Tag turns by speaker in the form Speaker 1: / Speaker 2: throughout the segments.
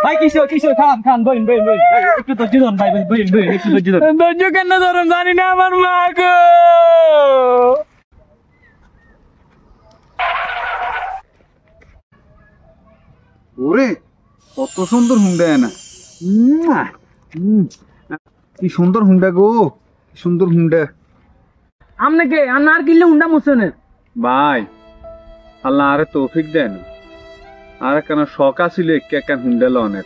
Speaker 1: ভাই কিশোর খান বইন একটু ধৈর্য ধরুন ভাই বইন একটু ধৈর্য ধরুন। ধৈর্য কেন ধরুন জানি না আমার মা গো।
Speaker 2: ওরে কত সুন্দর হুন্ডা না, কি সুন্দর হুন্ডা গো, কি সুন্দর হুন্ডা।
Speaker 1: আপনাকে আর কিনলে হুন্ডা মোশনের
Speaker 2: ভাই আল্লাহ আরে তৌফিক দেন, আর কেন শখ আছিল একখান হুন্ডালো অনেক,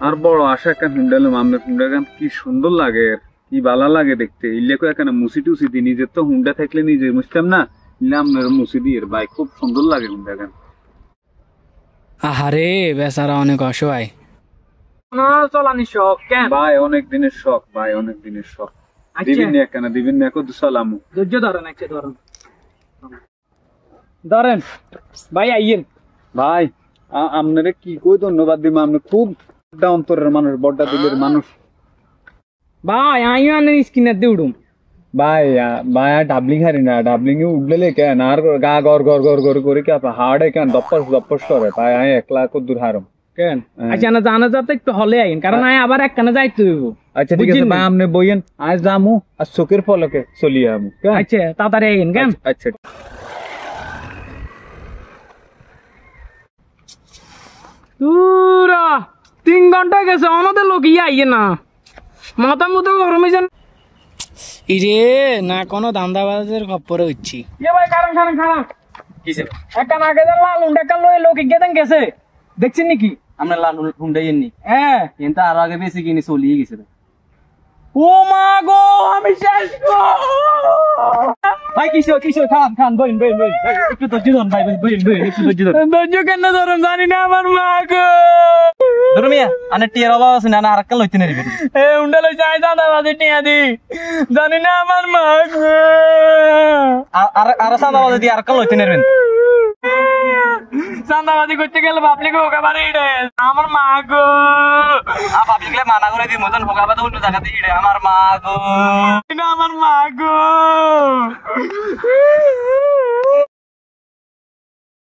Speaker 2: আর বড় আশা একখান হুন্ডালো। আপনার হুন্ডা গান কি সুন্দর লাগে, কি ভালো লাগে দেখতে। ইলেকো এখানে মুসি টুসি দি, নিজের তো হুন্ডা থাকলে নিজে মুছতাম না, ইলে আপনার মুসি দিয়ে ভাই খুব সুন্দর লাগে হুন্ডা গান।
Speaker 1: আহারে বেচারা অনেক অসহায়। চলানি শখ কেন
Speaker 2: ভাই অনেক দিনের শখ, ভাই অনেক দিনের শখ। দিবেন না কেন, দিবেন না কত সালামু।
Speaker 1: ধৈর্য ধরেন ধরেন ভাই আইয়েন।
Speaker 2: ভাই আপনারে কি কই ধন্যবাদ দিব, আপনি খুব অন্তরের মানুষ, বড়টা দিলের মানুষ।
Speaker 1: ভাই আইও আনের স্কিনার দিয়ে উঠুম।
Speaker 2: ভাই ভাই ডাবলিং হারি না, ডাবলিং এ উঠলে কেন আর গা গর গর গর গর করে কি হাড়ে কেন দপ্পস করে। ভাই আমি একলা কদ্দুর হারম
Speaker 1: কেন। আচ্ছা না জানা যাতে একটু হলে আইন, কারণ আমি আবার একখানে যাইতে হইব।
Speaker 2: আচ্ছা ঠিক আছে ভাই, আপনি বইয়েন আজ যামু আর চোখের ফলকে চলিয়ে আমু।
Speaker 1: আচ্ছা তাড়াতাড়ি আইন কেন।
Speaker 2: আচ্ছা
Speaker 1: পুরা 3 ঘন্টা গেছে আমাদের লোক আইয়ে না, মাথা মতো গরমে যান। ইরে না কোনো দান্দাবাজের খপ্পরে হচ্ছি। ভাই খারাপ কিসে একটা নাকে লাল হুন্ডা লয়ে লোক গেতেন গেছে দেখছেন নাকি?
Speaker 3: আমরা লাল হুন্ডাই এননি,
Speaker 1: হ্যাঁ
Speaker 3: কিন্তু আরো আগে বেশি কিনে চলিয়ে গেছে।
Speaker 1: ও মা গো আমি শেষ গো। ভাই কিশোর খান বইন একটু ধৈর্য ধরুন ভাই বইন একটু ধৈর্য ধরুন। ধৈর্য কেন ধরুন জানি না আমার মা গো।
Speaker 3: ধরো মিয়া আনে টিয়ার অভাব আছে না, আর একটা লইতে নেই
Speaker 1: এ উন্ডা লই যাই দাদাবাজি টিয়া দি, জানি না আমার মা গো।
Speaker 3: আর সাদাবাজি দিয়ে আর একটা লইতে নেবেন।
Speaker 1: চান্দাবাজি করতে গেলে পাবলিক হোক আবার ইডে আমার মা গো।
Speaker 3: পাবলিকলে মানা করে দিই মতন হোকাবাদ উল্টো জায়গাতে ইড়ে আমার মা গো,
Speaker 1: আমার মা গো।